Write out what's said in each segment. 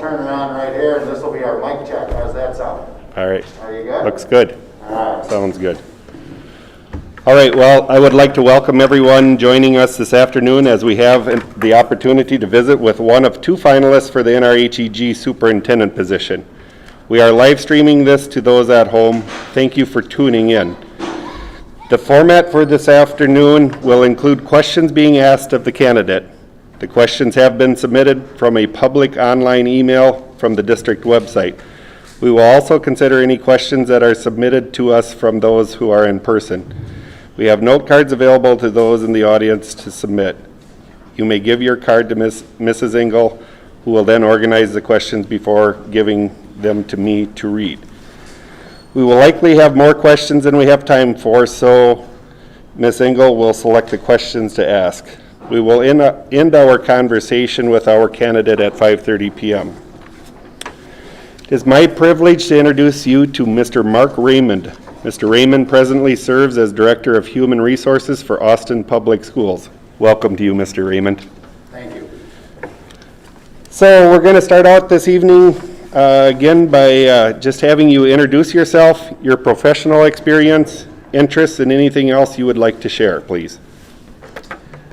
turn it on right here, and this will be our mic check. How's that sound? All right. Are you good? Looks good. All right. Sounds good. All right, well, I would like to welcome everyone joining us this afternoon as we have the opportunity to visit with one of two finalists for the NRHEG superintendent position. We are live streaming this to those at home. Thank you for tuning in. The format for this afternoon will include questions being asked of the candidate. The questions have been submitted from a public online email from the district website. We will also consider any questions that are submitted to us from those who are in person. We have note cards available to those in the audience to submit. You may give your card to Mrs. Engel, who will then organize the questions before giving them to me to read. We will likely have more questions than we have time for, so Ms. Engel will select the questions to ask. We will end our conversation with our candidate at 5:30 p.m. It is my privilege to introduce you to Mr. Mark Raymond. Mr. Raymond presently serves as Director of Human Resources for Austin Public Schools. Welcome to you, Mr. Raymond. Thank you. So we're going to start out this evening again by just having you introduce yourself, your professional experience, interests, and anything else you would like to share, please.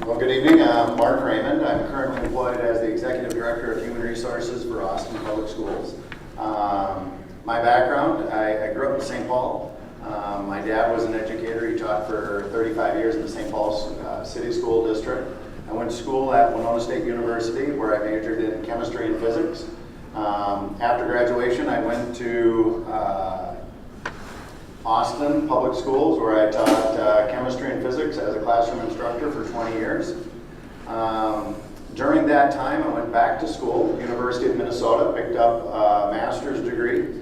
Well, good evening. I'm Mark Raymond. I'm currently employed as the Executive Director of Human Resources for Austin Public Schools. My background, I grew up in St. Paul. My dad was an educator. He taught for 35 years in the St. Paul City School District. I went to school at Winona State University where I majored in chemistry and physics. After graduation, I went to Austin Public Schools where I taught chemistry and physics as a classroom instructor for 20 years. During that time, I went back to school, University of Minnesota, picked up a master's degree.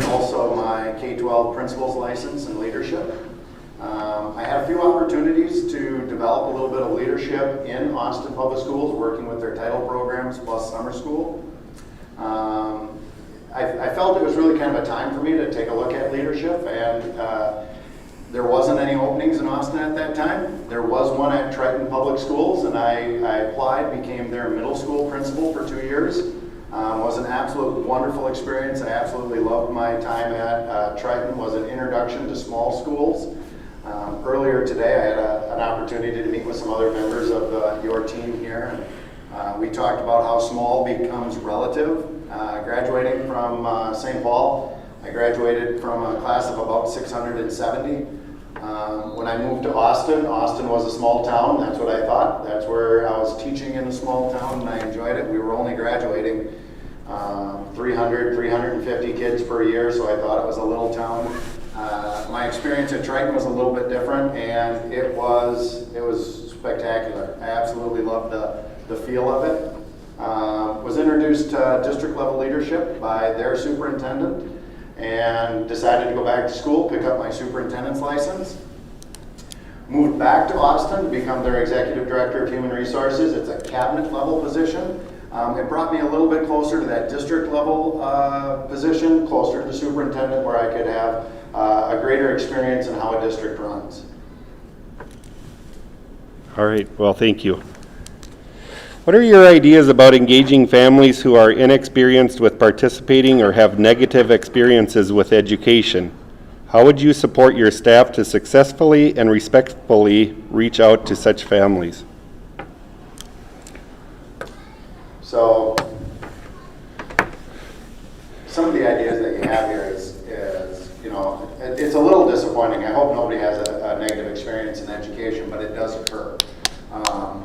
Also my K-12 principal's license in leadership. I had a few opportunities to develop a little bit of leadership in Austin Public Schools, working with their title programs plus summer school. I felt it was really kind of a time for me to take a look at leadership, and there wasn't any openings in Austin at that time. There was one at Triton Public Schools, and I applied, became their middle school principal for 2 years. It was an absolute wonderful experience. I absolutely loved my time at Triton. It was an introduction to small schools. Earlier today, I had an opportunity to meet with some other members of your team here. And, we talked about how small becomes relative. Graduating from St. Paul, I graduated from a class of about 670. When I moved to Austin, Austin was a small town. That's what I thought. That's where I was teaching in a small town, and I enjoyed it. We were only graduating 300, 350 kids per year, so I thought it was a little town. My experience at Triton was a little bit different, and it was spectacular. I absolutely loved the feel of it. Was introduced to district level leadership by their superintendent, and decided to go back to school, pick up my superintendent's license. Moved back to Austin to become their Executive Director of Human Resources. It's a cabinet level position. It brought me a little bit closer to that district level position, closer to the superintendent, where I could have a greater experience in how a district runs. All right, well, thank you. What are your ideas about engaging families who are inexperienced with participating or have negative experiences with education? How would you support your staff to successfully and respectfully reach out to such families? So, some of the ideas that you have here is you know, it's a little disappointing. I hope nobody has a negative experience in education, but it does occur.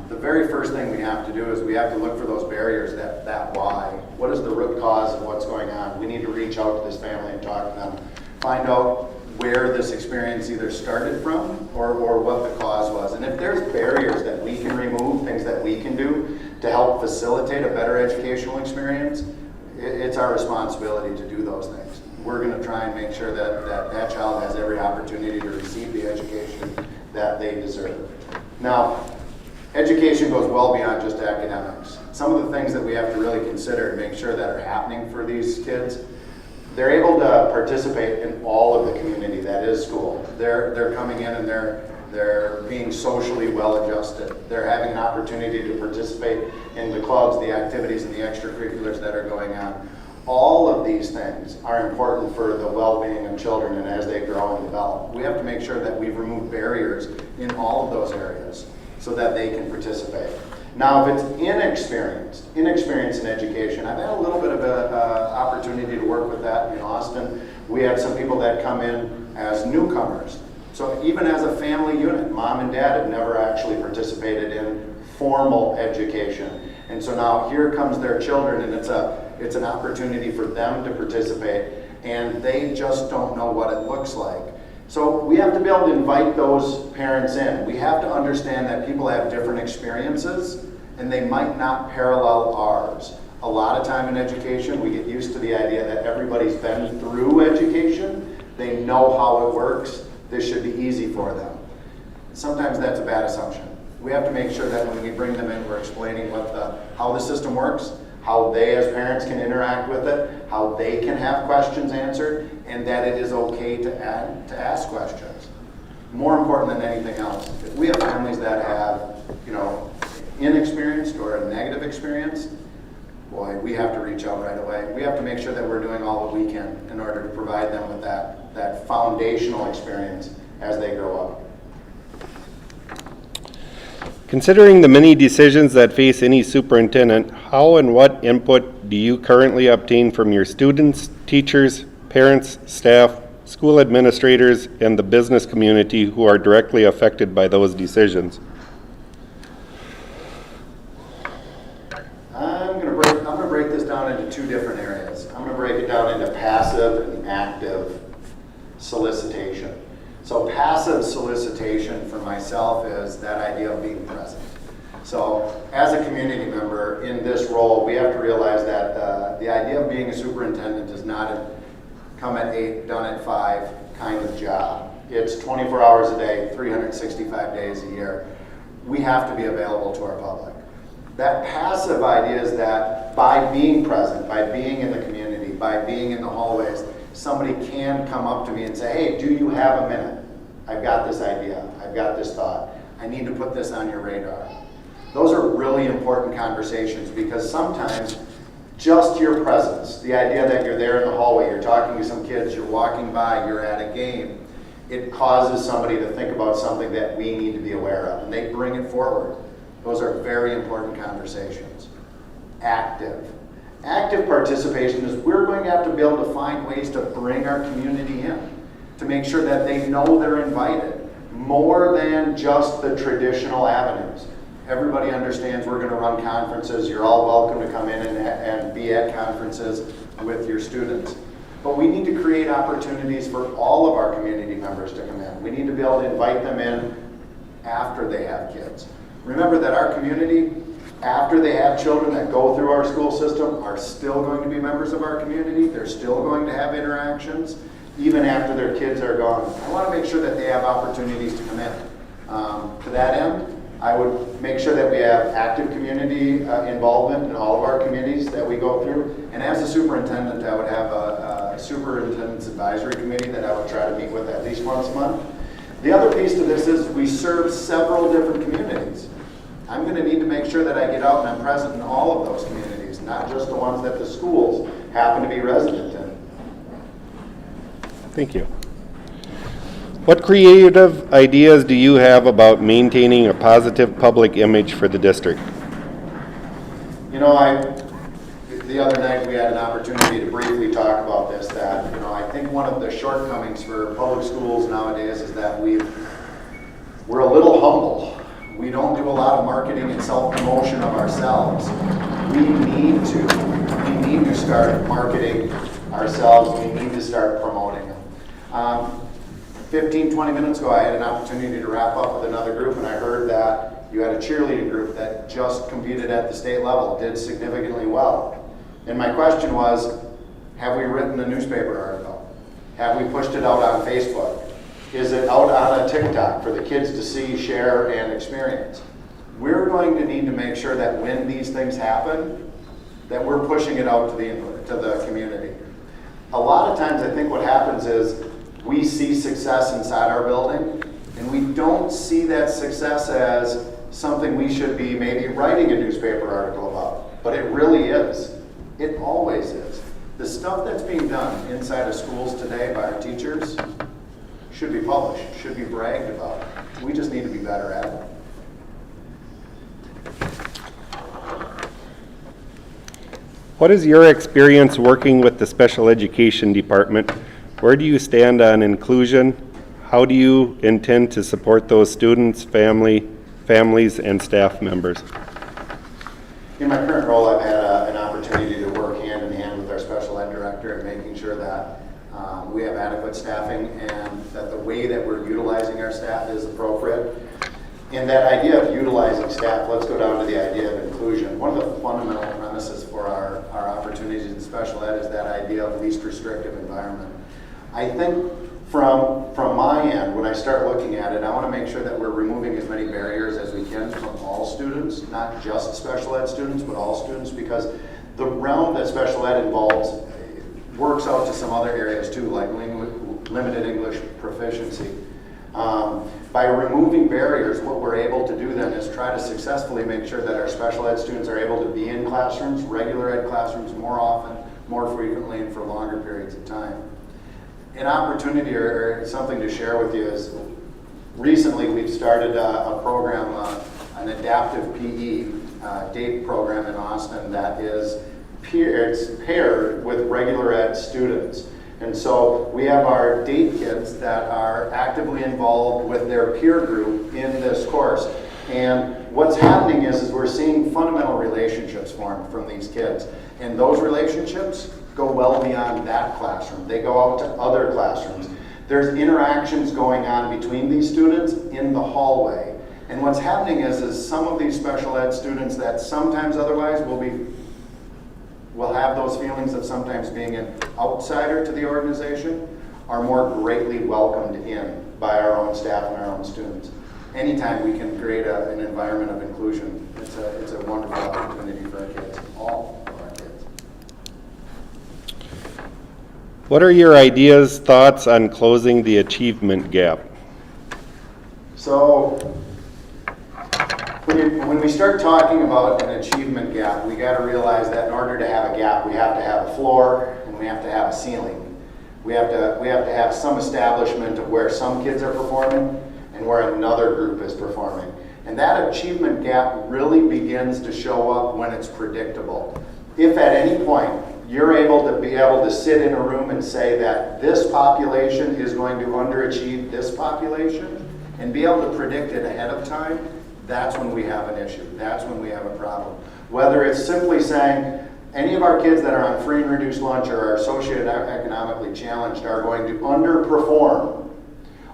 The very first thing we have to do is we have to look for those barriers, that why. What is the root cause of what's going on? We need to reach out to this family and talk to them. Find out where this experience either started from or what the cause was. And if there's barriers that we can remove, things that we can do to help facilitate a better educational experience, it's our responsibility to do those things. We're going to try and make sure that child has every opportunity to receive the education that they deserve. Now, education goes well beyond just academics. Some of the things that we have to really consider and make sure that are happening for these kids, they're able to participate in all of the community that is school. They're coming in and they're They're being socially well adjusted. They're having an opportunity to participate in the clubs, the activities, and the extracurriculars that are going on. All of these things are important for the well-being of children and as they grow and develop. We have to make sure that we've removed barriers in all of those areas so that they can participate. Now, if it's inexperienced in education, I've had a little bit of an opportunity to work with that in Austin. We have some people that come in as newcomers. So even as a family unit, mom and dad have never actually participated in formal education. And so now here comes their children, and it's an opportunity for them to participate, and they just don't know what it looks like. So we have to be able to invite those parents in. We have to understand that people have different experiences, and they might not parallel ours. A lot of time in education, we get used to the idea that everybody's been through education. They know how it works. This should be easy for them. Sometimes that's a bad assumption. We have to make sure that when we bring them in, we're explaining how the system works, how they as parents can interact with it, how they can have questions answered, and that it is okay to ask questions. More important than anything else, if we have families that have, inexperienced or a negative experience, boy, we have to reach out right away. We have to make sure that we're doing all that we can in order to provide them with that foundational experience as they grow up. Considering the many decisions that face any superintendent, how and what input do you currently obtain from your students, teachers, parents, staff, school administrators, and the business community who are directly affected by those decisions? I'm going to break this down into two different areas. I'm going to break it down into passive and active solicitation. So passive solicitation for myself is that idea of being present. So as a community member in this role, we have to realize that the idea of being a superintendent is not a come at 8, done at 5 kind of job. It's 24 hours a day, 365 days a year. We have to be available to our public. That passive idea is that by being present, by being in the community, by being in the hallways, somebody can come up to me and say, hey, do you have a minute? I've got this idea. I've got this thought. I need to put this on your radar. Those are really important conversations because sometimes just your presence, the idea that you're there in the hallway, you're talking to some kids, you're walking by, you're at a game, it causes somebody to think about something that we need to be aware of, and they bring it forward. Those are very important conversations. Active participation is we're going to have to be able to find ways to bring our community in, to make sure that they know they're invited, more than just the traditional avenues. Everybody understands we're going to run conferences. You're all welcome to come in and be at conferences with your students. But we need to create opportunities for all of our community members to come in. We need to be able to invite them in after they have kids. Remember that our community, after they have children that go through our school system, are still going to be members of our community. They're still going to have interactions, even after their kids are gone. I want to make sure that they have opportunities to come in. To that end, I would make sure that we have active community involvement in all of our communities that we go through. And as a superintendent, I would have a superintendent's advisory committee that I would try to meet with at least once a month. The other piece to this is we serve several different communities. I'm going to need to make sure that I get out and I'm present in all of those communities, not just the ones that the schools happen to be resident in. Thank you. What creative ideas do you have about maintaining a positive public image for the district? The other night we had an opportunity to briefly talk about this, that, I think one of the shortcomings for public schools nowadays is that we're a little humble. We don't do a lot of marketing and self-promotion of ourselves. We need to start marketing ourselves. We need to start promoting them. 15, 20 minutes ago, I had an opportunity to wrap up with another group, and I heard that you had a cheerleading group that just competed at the state level, did significantly well. And my question was, have we written a newspaper article? Have we pushed it out on Facebook? Is it out on a TikTok for the kids to see, share, and experience? We're going to need to make sure that when these things happen, that we're pushing it out to the community. A lot of times I think what happens is we see success inside our building And we don't see that success as something we should be maybe writing a newspaper article about, but it really is. It always is. The stuff that's being done inside of schools today by our teachers should be published, should be bragged about. We just need to be better at it. What is your experience working with the special education department? Where do you stand on inclusion? How do you intend to support those students, families, and staff members? In my current role, I've had an opportunity to work hand in hand with our special ed director and making sure that we have adequate staffing and that the way that we're utilizing our staff is appropriate. And that idea of utilizing staff, let's go down to the idea of inclusion. One of the fundamental premises for our opportunities in special ed is that idea of least restrictive environment. I think from my end, when I start looking at it, I want to make sure that we're removing as many barriers as we can from all students, not just special ed students, but all students, because the realm that special ed involves works out to some other areas too, like limited English proficiency. By removing barriers, what we're able to do then is try to successfully make sure that our special ed students are able to be in classrooms, regular ed classrooms, more often, more frequently, and for longer periods of time. An opportunity or something to share with you is recently we've started a program, an adaptive PE DATE program in Austin that is paired with regular ed students. And so we have our DATE kids that are actively involved with their peer group in this course. And what's happening is we're seeing fundamental relationships form from these kids. And those relationships go well beyond that classroom. They go out to other classrooms. There's interactions going on between these students in the hallway. And what's happening is some of these special ed students that sometimes otherwise will have those feelings of sometimes being an outsider to the organization are more greatly welcomed in by our own staff and our own students. Anytime we can create an environment of inclusion, it's a wonderful opportunity for our kids, all of our kids. What are your ideas, thoughts on closing the achievement gap? So, when we start talking about an achievement gap, we got to realize that in order to have a gap, we have to have a floor and we have to have a ceiling. We have to have some establishment of where some kids are performing and where another group is performing. And that achievement gap really begins to show up when it's predictable. If at any point you're able to sit in a room and say that this population is going to underachieve this population and be able to predict it ahead of time, that's when we have an issue. That's when we have a problem. Whether it's simply saying any of our kids that are on free and reduced lunch or are socioeconomically challenged are going to underperform,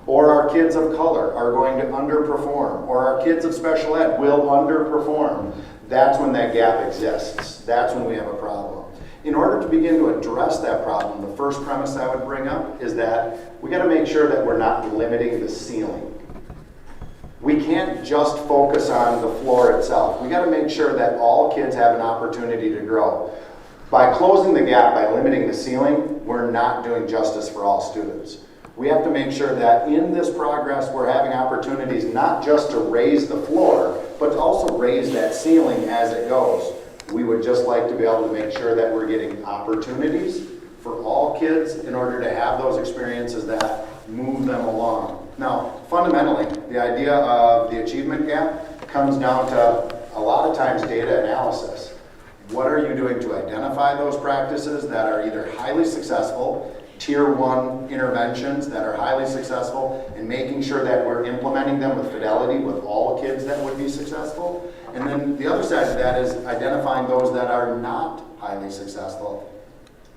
or our kids of color are going to underperform, or our kids of special ed will underperform, that's when that gap exists. That's when we have a problem. In order to begin to address that problem, the first premise I would bring up is that we got to make sure that we're not limiting the ceiling. We can't just focus on the floor itself. We got to make sure that all kids have an opportunity to grow. By closing the gap, by limiting the ceiling, we're not doing justice for all students. We have to make sure that in this progress, we're having opportunities not just to raise the floor, but to also raise that ceiling as it goes. We would just like to be able to make sure that we're getting opportunities for all kids in order to have those experiences that move them along. Now, fundamentally, the idea of the achievement gap comes down to a lot of times data analysis. What are you doing to identify those practices that are either highly successful, tier 1 interventions that are highly successful, and making sure that we're implementing them with fidelity with all kids that would be successful? And then the other side of that is identifying those that are not highly successful,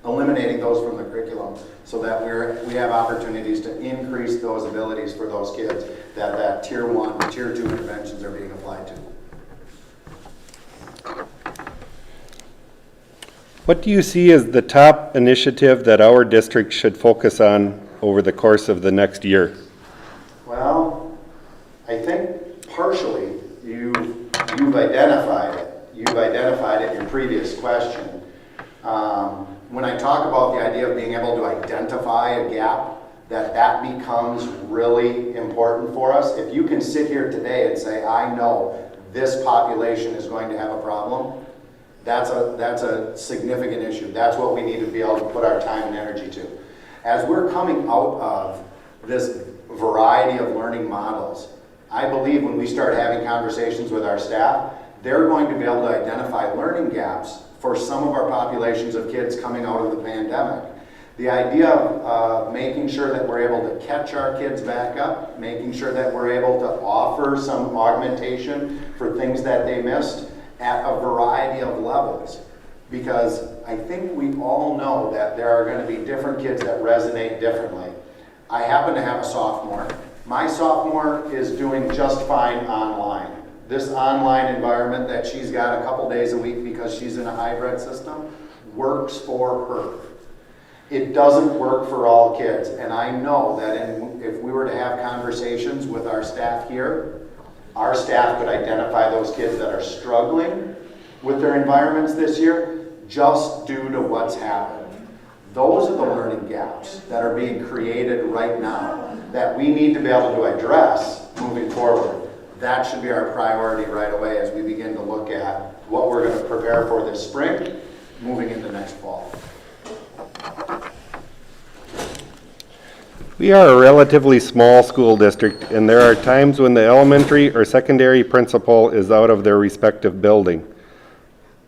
eliminating those from the curriculum so that we have opportunities to increase those abilities for those kids that tier 1, tier 2 interventions are being applied to. What do you see as the top initiative that our district should focus on over the course of the next year? Well, I think partially you've identified it. You've identified it in your previous question. When I talk about the idea of being able to identify a gap that becomes really important for us. If you can sit here today and say, I know this population is going to have a problem, that's a significant issue. That's what we need to be able to put our time and energy to. As we're coming out of this variety of learning models, I believe when we start having conversations with our staff, they're going to be able to identify learning gaps for some of our populations of kids coming out of the pandemic. The idea of making sure that we're able to catch our kids back up, making sure that we're able to offer some augmentation for things that they missed at a variety of levels. Because I think we all know that there are going to be different kids that resonate differently. I happen to have a sophomore. My sophomore is doing just fine online. This online environment that she's got a couple days a week because she's in a hybrid system works for her. It doesn't work for all kids, and I know that if we were to have conversations with our staff here, our staff could identify those kids that are struggling with their environments this year just due to what's happened. Those are the learning gaps that are being created right now that we need to be able to address moving forward. That should be our priority right away as we begin to look at what we're going to prepare for this spring, moving into next fall. We are a relatively small school district, and there are times when the elementary or secondary principal is out of their respective building.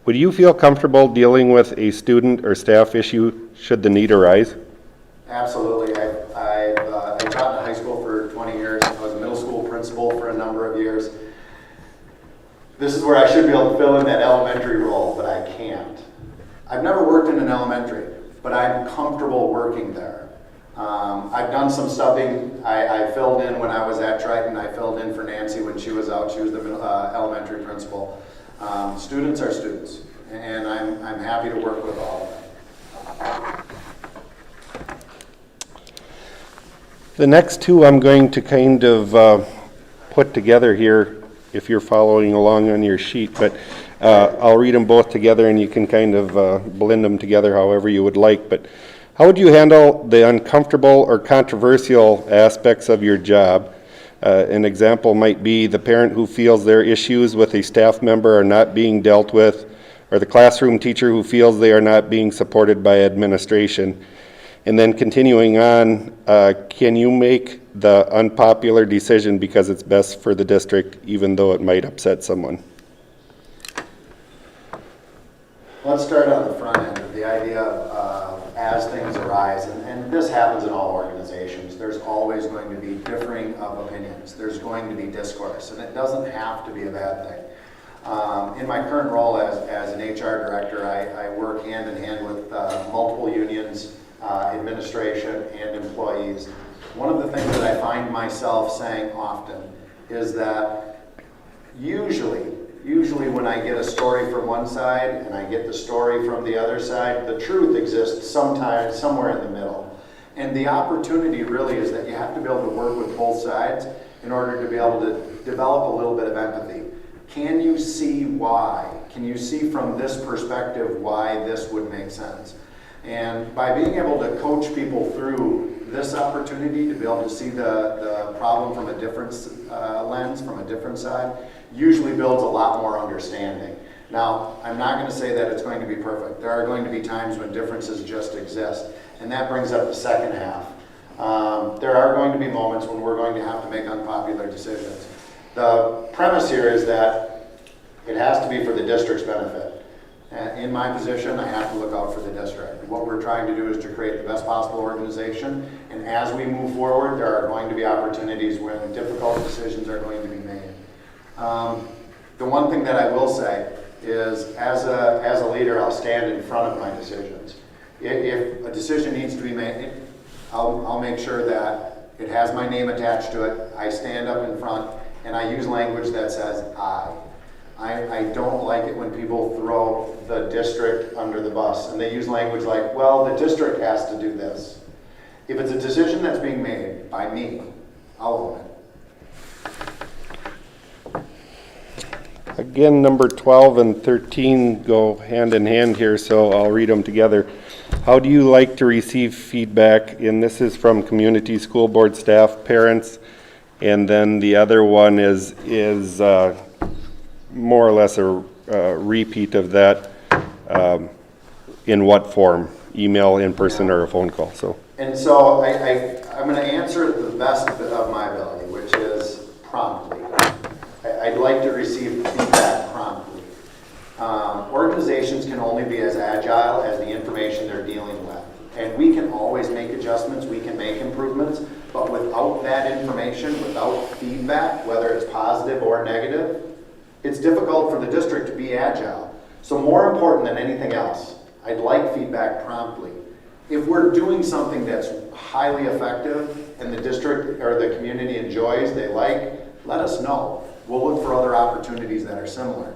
Would you feel comfortable dealing with a student or staff issue should the need arise? Absolutely. I taught in high school for 20 years. I was a middle school principal for a number of years. This is where I should be able to fill in that elementary role, but I can't. I've never worked in an elementary, but I'm comfortable working there. I've done some subbing. I filled in when I was at Triton. I filled in for Nancy when she was out. She was the elementary principal. Students are students, and I'm happy to work with all of them. The next two I'm going to kind of put together here, if you're following along on your sheet, but I'll read them both together and you can kind of blend them together however you would like. But how would you handle the uncomfortable or controversial aspects of your job? An example might be the parent who feels their issues with a staff member are not being dealt with, or the classroom teacher who feels they are not being supported by administration. And then continuing on, can you make the unpopular decision because it's best for the district, even though it might upset someone? Let's start on the front end of the idea of as things arise, and this happens in all organizations. There's always going to be differing of opinions. There's going to be discourse, and it doesn't have to be a bad thing. In my current role as an HR director, I work hand in hand with multiple unions, administration, and employees. One of the things that I find myself saying often is that usually when I get a story from one side and I get the story from the other side, the truth exists sometimes somewhere in the middle. And the opportunity really is that you have to be able to work with both sides in order to be able to develop a little bit of empathy. Can you see why? Can you see from this perspective why this would make sense? And by being able to coach people through this opportunity to be able to see the problem from a different lens, from a different side, usually builds a lot more understanding. Now, I'm not going to say that it's going to be perfect. There are going to be times when differences just exist. And that brings up the second half. There are going to be moments when we're going to have to make unpopular decisions. The premise here is that it has to be for the district's benefit. In my position, I have to look out for the district. What we're trying to do is to create the best possible organization, and as we move forward, there are going to be opportunities when difficult decisions are going to be made. The one thing that I will say is, as a leader, I'll stand in front of my decisions. If a decision needs to be made, I'll make sure that it has my name attached to it. I stand up in front, and I use language that says I don't like it when people throw the district under the bus, and they use language like, well, the district has to do this. If it's a decision that's being made by me, I'll own it. again, number 12 and 13 go hand in hand here, so I'll read them together. How do you like to receive feedback? And this is from community, school board staff, parents, and then the other one is more or less a repeat of that. In what form? Email, in person, or a phone call? So. And so I'm going to answer it to the best of my ability, which is promptly. I'd like to receive feedback promptly. Organizations can only be as agile as the information they're dealing with. And we can always make adjustments, we can make improvements, but without that information, without feedback, whether it's positive or negative, it's difficult for the district to be agile. So more important than anything else, I'd like feedback promptly. If we're doing something that's highly effective and the district or the community enjoys, they like, let us know. We'll look for other opportunities that are similar.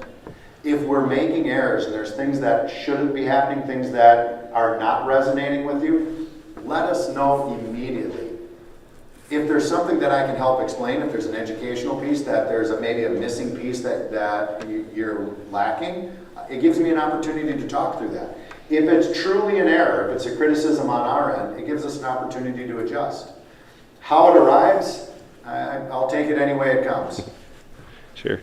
If we're making errors and there's things that shouldn't be happening, things that are not resonating with you, let us know immediately. If there's something that I can help explain, if there's an educational piece, that there's maybe a missing piece that you're lacking, it gives me an opportunity to talk through that. If it's truly an error, if it's a criticism on our end, it gives us an opportunity to adjust. How it arrives, I'll take it any way it comes. Sure.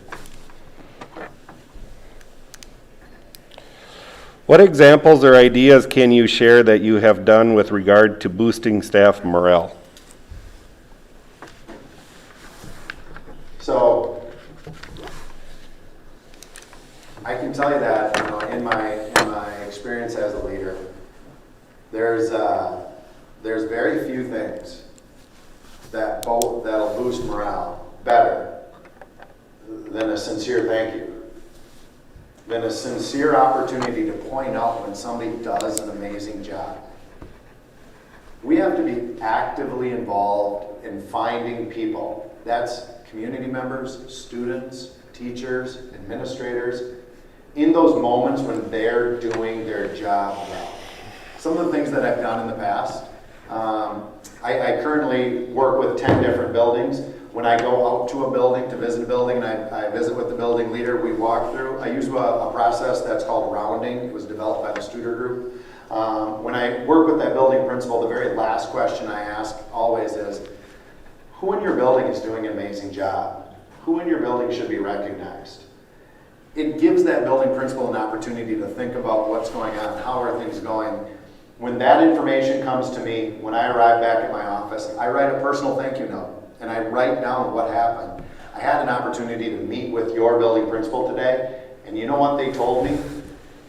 What examples or ideas can you share that you have done with regard to boosting staff morale? So, I can tell you that in my experience as a leader, there's very few things that'll boost morale better than a sincere thank you, than a sincere opportunity to point out when somebody does an amazing job. We have to be actively involved in finding people. That's community members, students, teachers, administrators, in those moments when they're doing their job well. Some of the things that I've done in the past, I currently work with 10 different buildings. When I go out to a building, to visit a building, and I visit with the building leader, we walk through, I use a process that's called rounding. It was developed by the Studer Group. When I work with that building principal, the very last question I ask always is, who in your building is doing an amazing job? Who in your building should be recognized? It gives that building principal an opportunity to think about what's going on, how are things going. When that information comes to me, when I arrive back at my office, I write a personal thank you note, and I write down what happened. I had an opportunity to meet with your building principal today, and you know what they told me?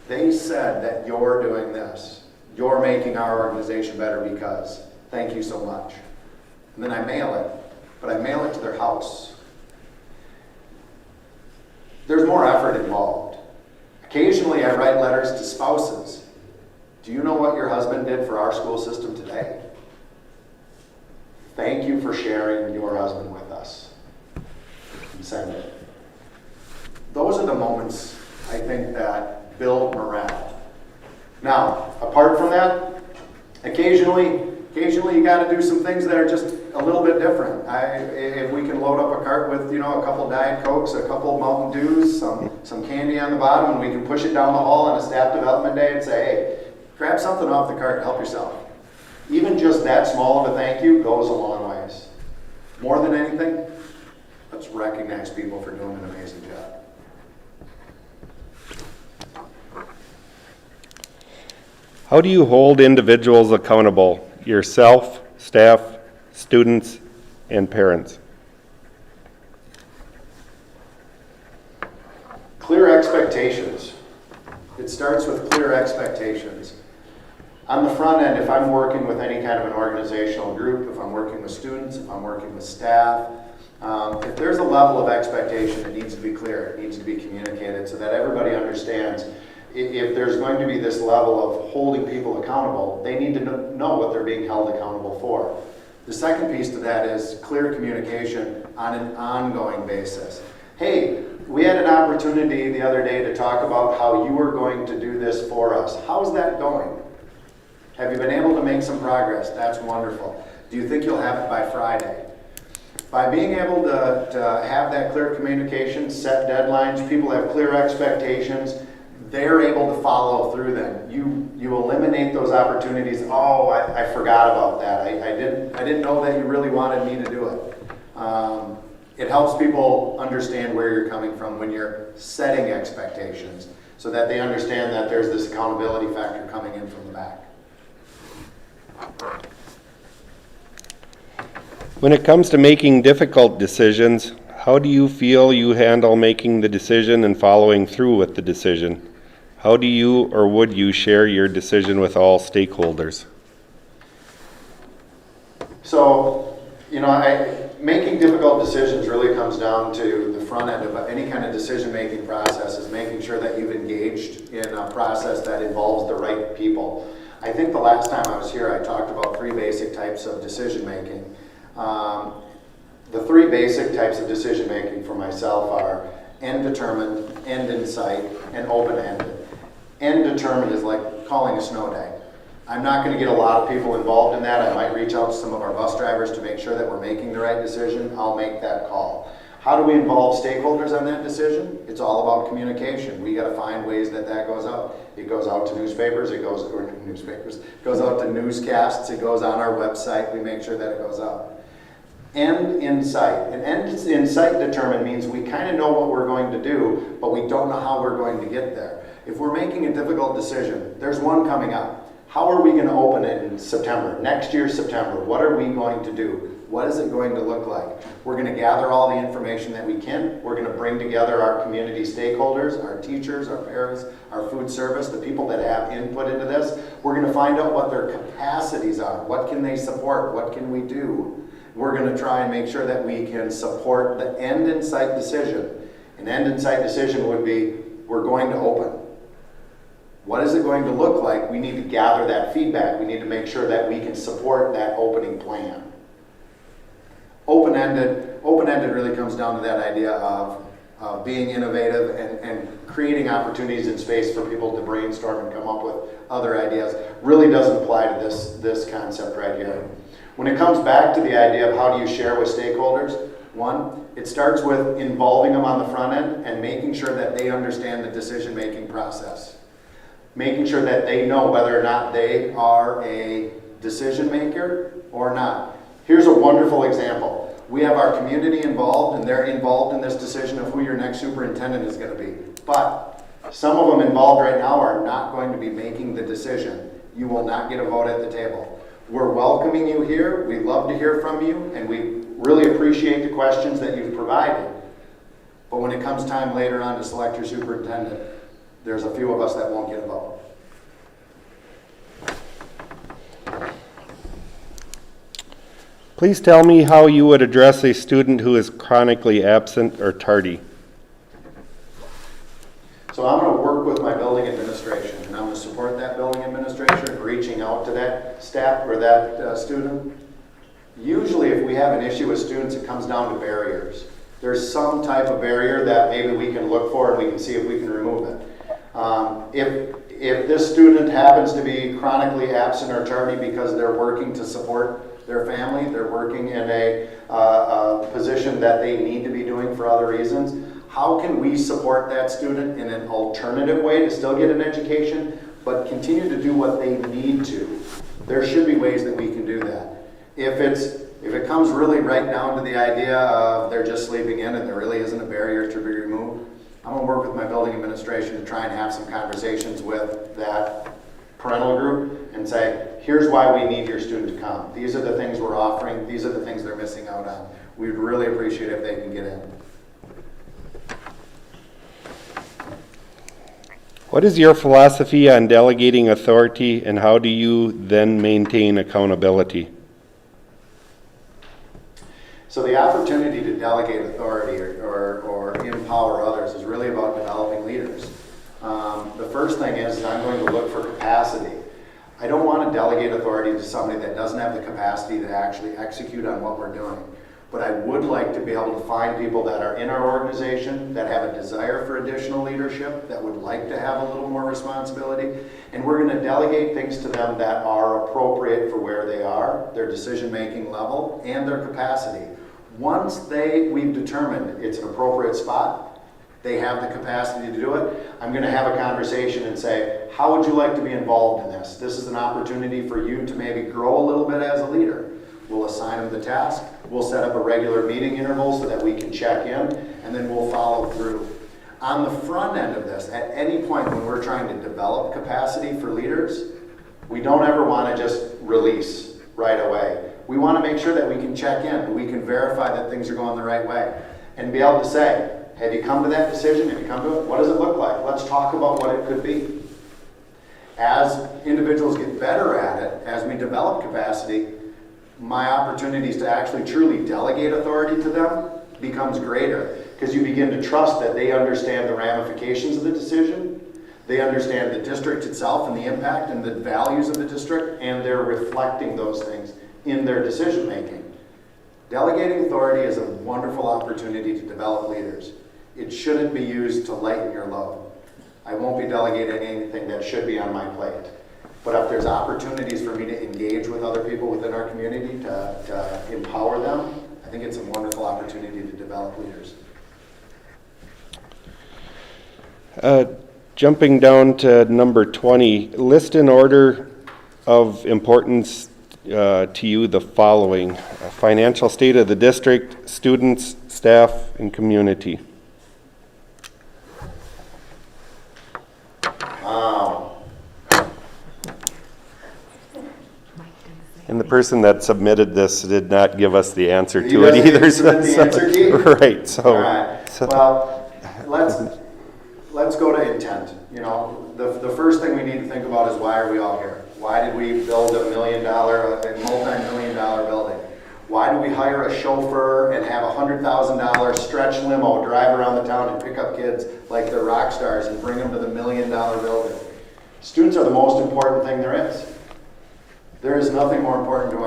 They said that you're doing this. You're making our organization better because. Thank you so much. And then I mail it, but I mail it to their house. There's more effort involved. Occasionally I write letters to spouses. Do you know what your husband did for our school system today? Thank you for sharing your husband with us. And send it. Those are the moments, I think, that build morale. Now, apart from that, occasionally you got to do some things that are just a little bit different. If we can load up a cart with a couple Diet Cokes, a couple Mountain Dews, some candy on the bottom, and we can push it down the hall on a staff development day and say, hey, grab something off the cart and help yourself. Even just that small of a thank you goes a long ways. More than anything, let's recognize people for doing an amazing job. How do you hold individuals accountable? Yourself, staff, students, and parents? Clear expectations. It starts with clear expectations. On the front end, if I'm working with any kind of an organizational group, if I'm working with students, if I'm working with staff, if there's a level of expectation, it needs to be clear, it needs to be communicated so that everybody understands. If there's going to be this level of holding people accountable, they need to know what they're being held accountable for. The second piece to that is clear communication on an ongoing basis. Hey, we had an opportunity the other day to talk about how you were going to do this for us. How's that going? Have you been able to make some progress? That's wonderful. Do you think you'll have it by Friday? By being able to have that clear communication, set deadlines, people have clear expectations, they're able to follow through them. You eliminate those opportunities. Oh, I forgot about that. I didn't know that you really wanted me to do it. It helps people understand where you're coming from when you're setting expectations so that they understand that there's this accountability factor coming in from the back. When it comes to making difficult decisions, how do you feel you handle making the decision and following through with the decision? How do you or would you share your decision with all stakeholders? So, making difficult decisions really comes down to the front end of any kind of decision-making process is making sure that you've engaged in a process that involves the right people. I think the last time I was here, I talked about 3 basic types of decision-making. The 3 basic types of decision-making for myself are end-determined, end-in-sight, and open-ended. End-determined is like calling a snow day. I'm not going to get a lot of people involved in that. I might reach out to some of our bus drivers to make sure that we're making the right decision. I'll make that call. How do we involve stakeholders on that decision? It's all about communication. We got to find ways that goes out. It goes out to newspapers, it goes out to newscasts, it goes on our website. We make sure that it goes out. End in sight. And end in sight determined means we kind of know what we're going to do, but we don't know how we're going to get there. If we're making a difficult decision, there's one coming up. How are we going to open it in September? Next year, September. What are we going to do? What is it going to look like? We're going to gather all the information that we can. We're going to bring together our community stakeholders, our teachers, our parents, our food service, the people that have input into this. We're going to find out what their capacities are. What can they support? What can we do? We're going to try and make sure that we can support the end in sight decision. An end in sight decision would be, we're going to open. What is it going to look like? We need to gather that feedback. We need to make sure that we can support that opening plan. Open-ended really comes down to that idea of being innovative and creating opportunities in space for people to brainstorm and come up with other ideas. Really doesn't apply to this concept right here. When it comes back to the idea of how do you share with stakeholders, one, it starts with involving them on the front end and making sure that they understand the decision-making process. Making sure that they know whether or not they are a decision maker or not. Here's a wonderful example. We have our community involved, and they're involved in this decision of who your next superintendent is going to be. But some of them involved right now are not going to be making the decision. You will not get a vote at the table. We're welcoming you here. We love to hear from you, and we really appreciate the questions that you've provided. But when it comes time later on to select your superintendent, there's a few of us that won't get a vote. Please tell me how you would address a student who is chronically absent or tardy. So I'm going to work with my building administration, and I'm going to support that building administration in reaching out to that staff or that student. Usually if we have an issue with students, it comes down to barriers. There's some type of barrier that maybe we can look for and we can see if we can remove it. If this student happens to be chronically absent or tardy because they're working to support their family, they're working in a position that they need to be doing for other reasons, how can we support that student in an alternative way to still get an education, but continue to do what they need to? There should be ways that we can do that. If it comes really right down to the idea of they're just sleeping in and there really isn't a barrier to be removed, I'm going to work with my building administration to try and have some conversations with that parental group and say, here's why we need your student to come. These are the things we're offering. These are the things they're missing out on. We'd really appreciate it if they can get in. What is your philosophy on delegating authority, and how do you then maintain accountability? So the opportunity to delegate authority or empower others is really about developing leaders. The first thing is I'm going to look for capacity. I don't want to delegate authority to somebody that doesn't have the capacity to actually execute on what we're doing. But I would like to be able to find people that are in our organization that have a desire for additional leadership, that would like to have a little more responsibility, and we're going to delegate things to them that are appropriate for where they are, their decision-making level, and their capacity. Once we've determined it's an appropriate spot, they have the capacity to do it, I'm going to have a conversation and say, how would you like to be involved in this? This is an opportunity for you to maybe grow a little bit as a leader. We'll assign them the task, we'll set up a regular meeting interval so that we can check in, and then we'll follow through. On the front end of this, at any point when we're trying to develop capacity for leaders, we don't ever want to just release right away. We want to make sure that we can check in, we can verify that things are going the right way, and be able to say, have you come to that decision? Have you come to it? What does it look like? Let's talk about what it could be. As individuals get better at it, as we develop capacity, my opportunities to actually truly delegate authority to them becomes greater, because you begin to trust that they understand the ramifications of the decision, they understand the district itself and the impact and the values of the district, and they're reflecting those things in their decision making. Delegating authority is a wonderful opportunity to develop leaders. It shouldn't be used to lighten your load. I won't be delegating anything that should be on my plate. But if there's opportunities for me to engage with other people within our community, to empower them, I think it's a wonderful opportunity to develop leaders. Jumping down to number 20, list in order of importance to you the following: financial state of the district, students, staff, and community. Wow. And the person that submitted this did not give us the answer He to it doesn't either. submit the answer key? Right. So, All right. Well, let's go to intent. You know, the first thing we need to think about is, why are we all here? Why did we build a multi-million-dollar building? Why do we hire a chauffeur and have a $100,000 stretch limo drive around the town and pick up kids like they're rock stars and bring them to the $1 million building? Students are the most important thing there is. There is nothing more important to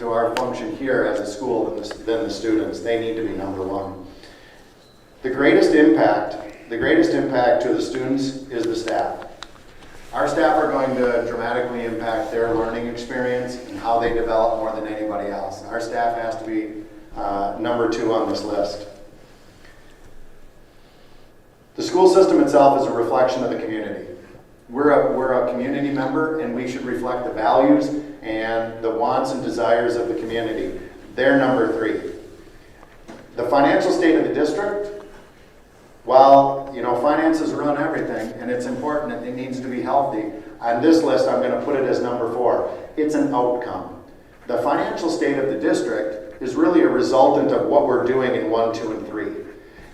our function here as a school than the students. They need to be number one. The greatest impact to the students is the staff. Our staff are going to dramatically impact their learning experience and how they develop more than anybody else. Our staff has to be number 2 on this list. The school system itself is a reflection of the community. We're a community member, and we should reflect the values and the wants and desires of the community. They're number 3. The financial state of the district, while, you know, finances run everything, and it's important and it needs to be healthy, on this list I'm going to put it as number 4. It's an outcome. The financial state of the district is really a resultant of what we're doing in 1, 2, and 3.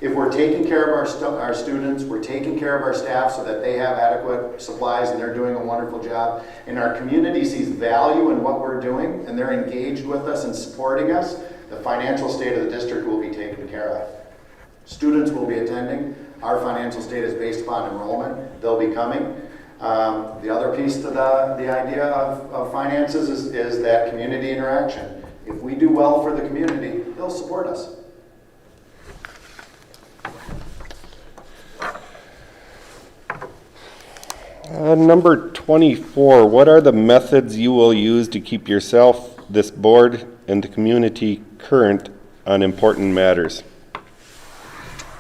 If we're taking care of our students, we're taking care of our staff so that they have adequate supplies and they're doing a wonderful job, and our community sees value in what we're doing and they're engaged with us and supporting us, the financial state of the district will be taken care of. Students will be attending. Our financial state is based upon enrollment. They'll be coming. The other piece to the idea of finances is that community interaction. If we do well for the community, they'll support us. Number 24, what are the methods you will use to keep yourself, this board, and the community current on important matters?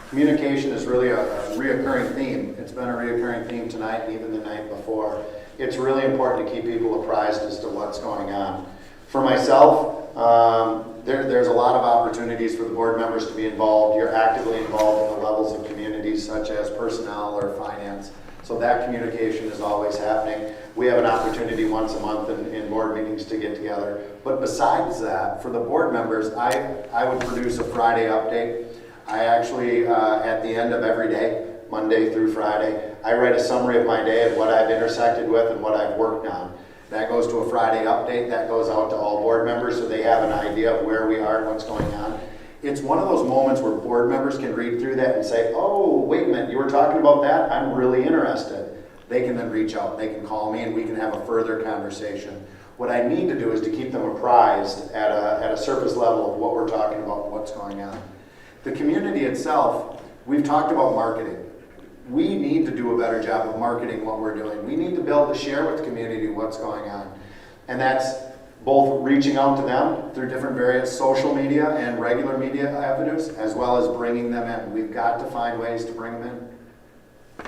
Communication is really a reoccurring theme. It's been a reoccurring theme tonight and even the night before. It's really important to keep people apprised as to what's going on. For myself, there's a lot of opportunities for the board members to be involved. You're actively involved in the levels of communities such as personnel or finance. So that communication is always happening. We have an opportunity once a month in board meetings to get together. But besides that, for the board members, I would produce a Friday update. I actually, at the end of every day, Monday through Friday, I write a summary of my day of what I've intersected with and what I've worked on. That goes to a Friday update. That goes out to all board members so they have an idea of where we are and what's going on. It's one of those moments where board members can read through that and say, oh, wait a minute, you were talking about that? I'm really interested. They can then reach out. They can call me and we can have a further conversation. What I need to do is to keep them apprised at a surface level of what we're talking about, what's going on. The community itself, we've talked about marketing. We need to do a better job of marketing what we're doing. We need to be able to share with the community what's going on. And that's both reaching out to them through different various social media and regular media avenues, as well as bringing them in. We've got to find ways to bring them in.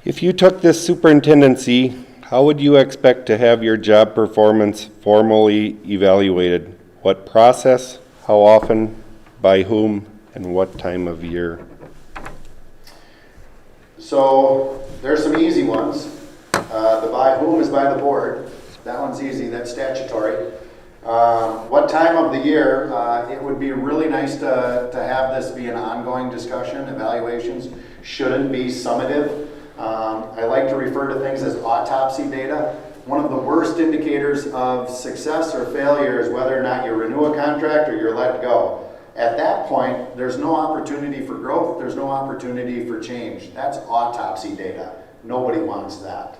If you took this superintendency, how would you expect to have your job performance formally evaluated? What process, how often, by whom, and what time of year? So there's some easy ones. The by whom is by the board. That one's easy, that's statutory. What time of the year? It would be really nice to have this be an ongoing discussion. Evaluations shouldn't be summative. I like to refer to things as autopsy data. One of the worst indicators of success or failure is whether or not you renew a contract or you're let go. At that point, there's no opportunity for growth, there's no opportunity for change. That's autopsy data. Nobody wants that.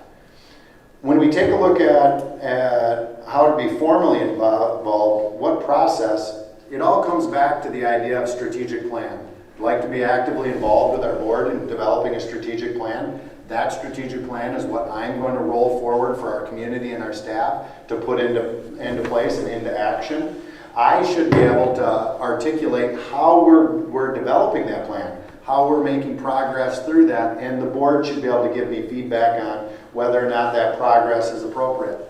When we take a look at how to be formally involved, what process, it all comes back to the idea of strategic plan. I'd like to be actively involved with our board in developing a strategic plan. That strategic plan is what I'm going to roll forward for our community and our staff to put into place and into action. I should be able to articulate how we're developing that plan, how we're making progress through that, and the board should be able to give me feedback on whether or not that progress is appropriate.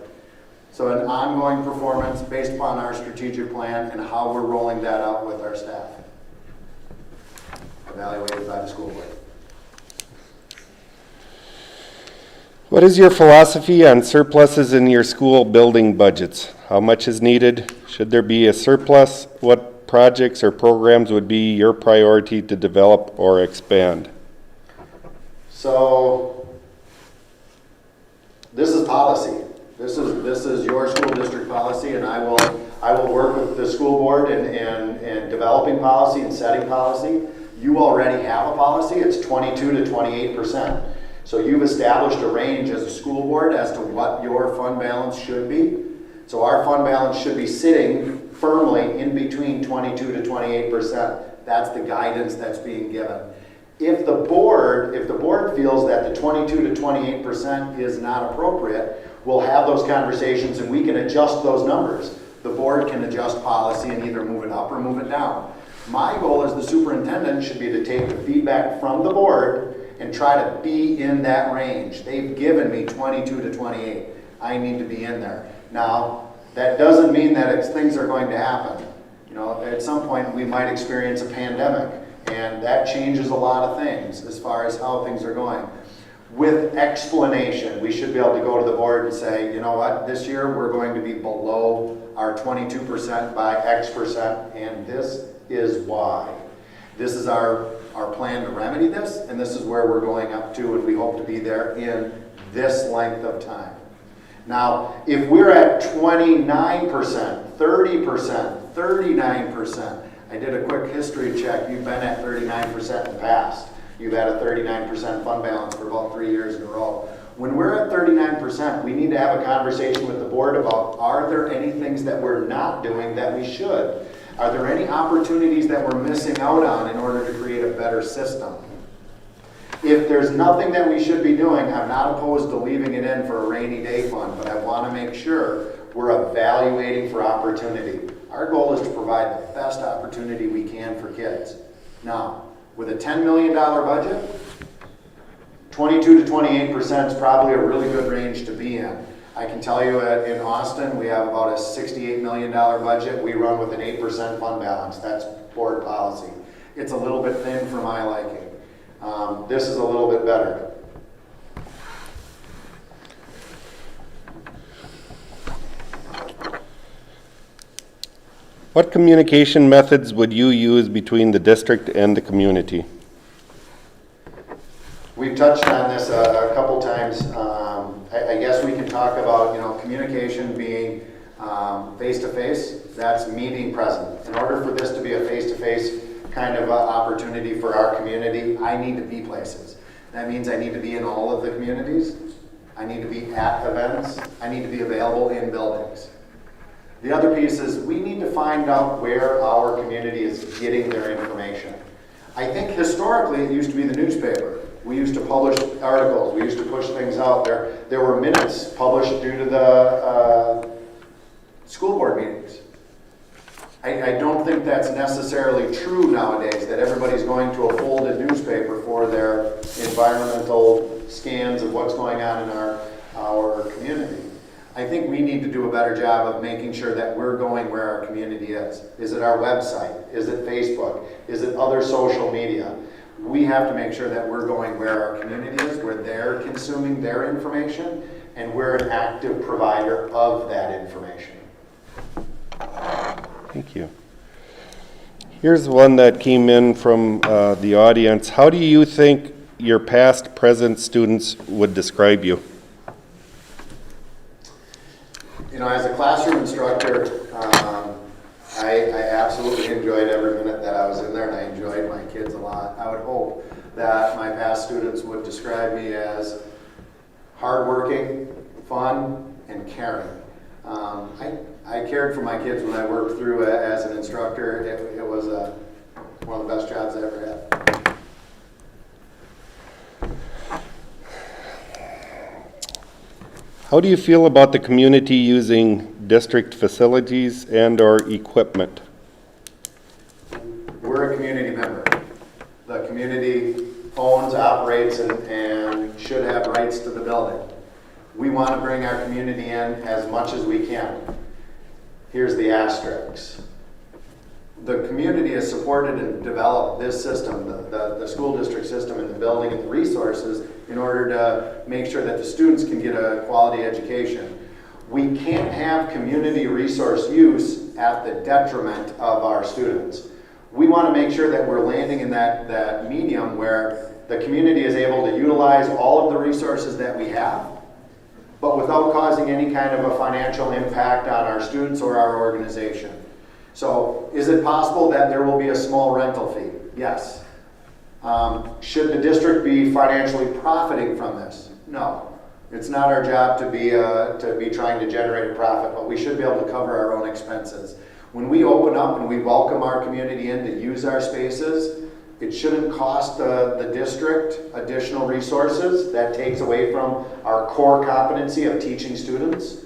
So an ongoing performance based upon our strategic plan and how we're rolling that out with our staff. Evaluated by the school board. What is your philosophy on surpluses in your school building budgets? How much is needed? Should there be a surplus? What projects or programs would be your priority to develop or expand? So this is policy. This is your school district policy, and I will work with the school board in developing policy and setting policy. You already have a policy. It's 22 to 28%. So you've established a range as a school board as to what your fund balance should be. So our fund balance should be sitting firmly in between 22 to 28%. That's the guidance that's being given. If the board feels that the 22 to 28% is not appropriate, we'll have those conversations and we can adjust those numbers. The board can adjust policy and either move it up or move it down. My goal as the superintendent should be to take the feedback from the board and try to be in that range. They've given me 22 to 28. I need to be in there. Now, that doesn't mean that things are going to happen. You know, at some point we might experience a pandemic, and that changes a lot of things as far as how things are going. With explanation, we should be able to go to the board and say, you know what, this year we're going to be below our 22% by X percent, and this is why. This is our plan to remedy this, and this is where we're going up to, and we hope to be there in this length of time. Now, if we're at 29%, 30%, 39%, I did a quick history check. You've been at 39% in the past. You've had a 39% fund balance for about 3 years in a row. When we're at 39%, we need to have a conversation with the board about, are there any things that we're not doing that we should? Are there any opportunities that we're missing out on in order to create a better system? If there's nothing that we should be doing, I'm not opposed to leaving it in for a rainy day fund, but I want to make sure we're evaluating for opportunity. Our goal is to provide the best opportunity we can for kids. Now, with a $10 million budget, 22 to 28% is probably a really good range to be in. I can tell you in Austin, we have about a $68 million budget. We run with an 8% fund balance. That's board policy. It's a little bit thin for my liking. This is a little bit better. What communication methods would you use between the district and the community? We've touched on this a couple times. I guess we can talk about, communication being face-to-face. That's me being present. In order for this to be a face-to-face kind of opportunity for our community, I need to be places. That means I need to be in all of the communities. I need to be at events. I need to be available in buildings. The other piece is we need to find out where our community is getting their information. I think historically it used to be the newspaper. We used to publish articles. We used to push things out there. There were minutes published due to the school board meetings. I don't think that's necessarily true nowadays, that everybody's going to a folded newspaper for their environmental scans of what's going on in our community. I think we need to do a better job of making sure that we're going where our community is. Is it our website? Is it Facebook? Is it other social media? We have to make sure that we're going where our community is, where they're consuming their information, and we're an active provider of that information. Thank you. Here's one that came in from the audience. How do you think your past, present students would describe you? You know, as a classroom instructor, I absolutely enjoyed every minute that I was in there, and I enjoyed my kids a lot. I would hope that my past students would describe me as hardworking, fun, and caring. I cared for my kids when I worked through as an instructor. It was one of the best jobs I ever had. How do you feel about the community using district facilities and or equipment? We're a community member. The community owns, operates, and should have rights to the building. We want to bring our community in as much as we can. Here's the asterisks. The community has supported and developed this system, the school district system, and the building and the resources in order to make sure that the students can get a quality education. We can't have community resource use at the detriment of our students. We want to make sure that we're landing in that medium where the community is able to utilize all of the resources that we have, but without causing any kind of a financial impact on our students or our organization. So is it possible that there will be a small rental fee? Yes. Should the district be financially profiting from this? No. It's not our job to be trying to generate a profit, but we should be able to cover our own expenses. When we open up and we welcome our community in to use our spaces, it shouldn't cost the district additional resources. That takes away from our core competency of teaching students.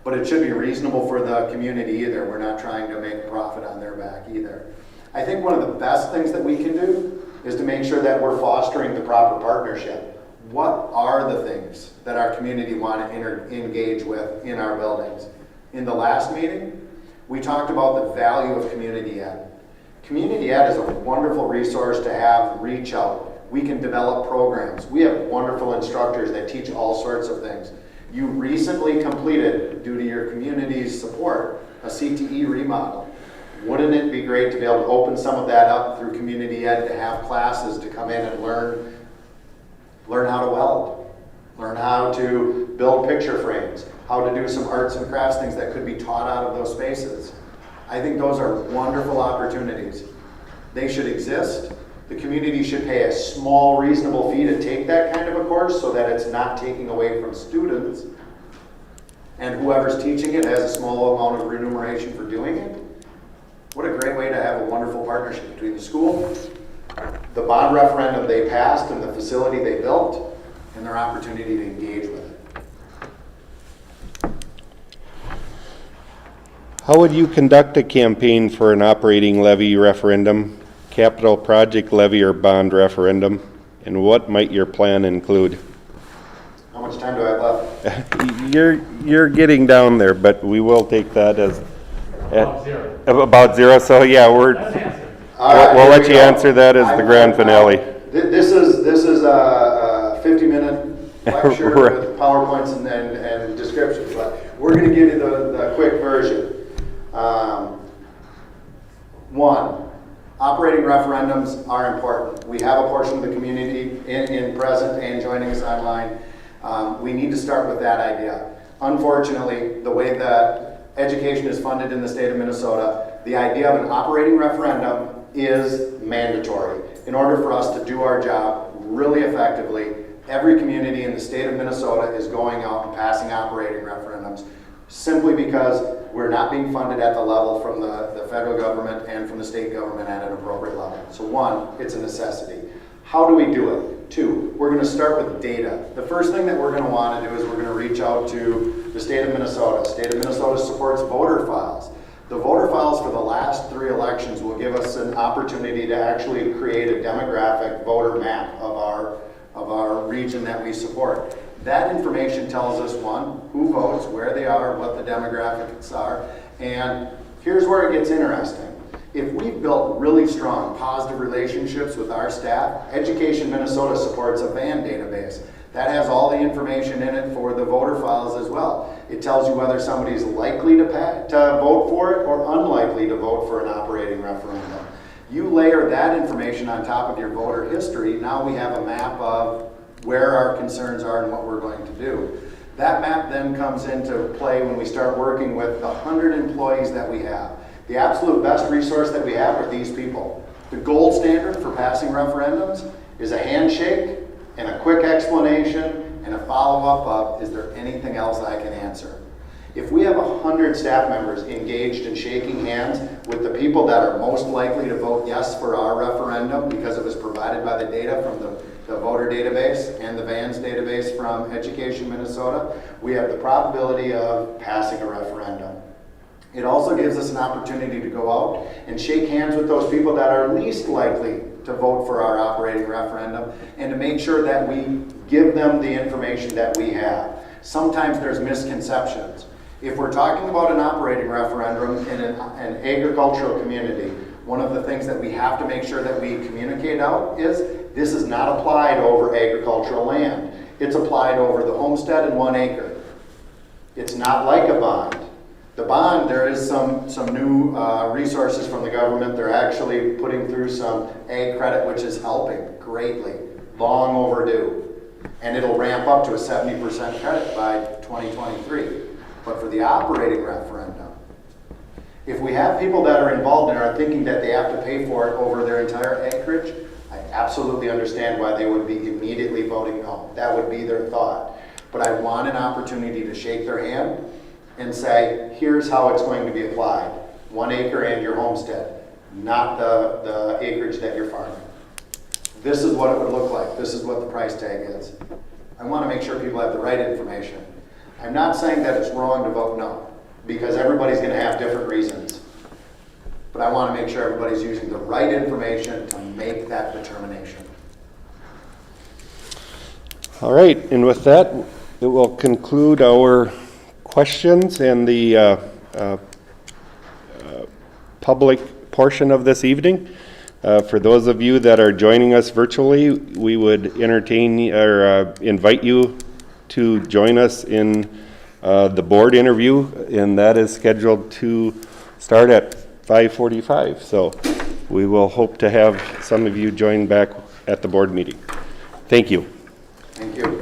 But it should be reasonable for the community either. We're not trying to make a profit on their back either. I think one of the best things that we can do is to make sure that we're fostering the proper partnership. What are the things that our community want to engage with in our buildings? In the last meeting, we talked about the value of community ed. Community ed is a wonderful resource to have reach out. We can develop programs. We have wonderful instructors that teach all sorts of things. You recently completed, due to your community's support, a CTE remodel. Wouldn't it be great to be able to open some of that up through community ed, to have classes to come in and learn how to weld, learn how to build picture frames, how to do some arts and crafts things that could be taught out of those spaces. I think those are wonderful opportunities. They should exist. The community should pay a small, reasonable fee to take that kind of a course so that it's not taking away from students. And whoever's teaching it has a small amount of remuneration for doing it. What a great way to have a wonderful partnership between the school, the bond referendum they passed, and the facility they built, and their opportunity to engage with it. How would you conduct a campaign for an operating levy referendum, capital project levy or bond referendum, and what might your plan include? How much time do I have left? You're getting down there, but we will take that as About zero. about zero. So yeah, That's the answer. we'll let you answer that as the grand finale. This is a 50-minute lecture Right. with PowerPoints and descriptions, but we're going to give you the quick version. One, operating referendums are important. We have a portion of the community in present and joining us online. We need to start with that idea. Unfortunately, the way that education is funded in the state of Minnesota, the idea of an operating referendum is mandatory. In order for us to do our job really effectively, every community in the state of Minnesota is going out and passing operating referendums, simply because we're not being funded at the level from the federal government and from the state government at an appropriate level. So one, it's a necessity. How do we do it? 2, we're going to start with data. The first thing that we're going to want to do is we're going to reach out to the state of Minnesota. State of Minnesota supports voter files. The voter files for the last 3 elections will give us an opportunity to actually create a demographic voter map of our region that we support. That information tells us, 1, who votes, where they are, what the demographics are, and here's where it gets interesting. If we've built really strong positive relationships with our staff, Education Minnesota supports a VAN database. That has all the information in it for the voter files as well. It tells you whether somebody's likely to vote for it or unlikely to vote for an operating referendum. You layer that information on top of your voter history, now we have a map of where our concerns are and what we're going to do. That map then comes into play when we start working with the 100 employees that we have. The absolute best resource that we have are these people. The gold standard for passing referendums is a handshake and a quick explanation and a follow-up of, is there anything else I can answer? If we have 100 staff members engaged in shaking hands with the people that are most likely to vote yes for our referendum because it was provided by the data from the voter database and the VANS database from Education Minnesota, we have the probability of passing a referendum. It also gives us an opportunity to go out and shake hands with those people that are least likely to vote for our operating referendum and to make sure that we give them the information that we have. Sometimes there's misconceptions. If we're talking about an operating referendum in an agricultural community, one of the things that we have to make sure that we communicate out is this is not applied over agricultural land. It's applied over the homestead and 1 acre. It's not like a bond. The bond, there is some new resources from the government. They're actually putting through some ag credit, which is helping greatly, long overdue. And it'll ramp up to a 70% credit by 2023. But for the operating referendum, if we have people that are involved and are thinking that they have to pay for it over their entire acreage, I absolutely understand why they would be immediately voting no. That would be their thought. But I want an opportunity to shake their hand and say, here's how it's going to be applied. 1 acre and your homestead, not the acreage that you're farming. This is what it would look like. This is what the price tag is. I want to make sure people have the right information. I'm not saying that it's wrong to vote no, because everybody's going to have different reasons. But I want to make sure everybody's using the right information to make that determination. All right, and with that, it will conclude our questions and the public portion of this evening. For those of you that are joining us virtually, we would entertain or invite you to join us in the board interview, and that is scheduled to start at 5:45. So we will hope to have some of you join back at the board meeting. Thank you. Thank you.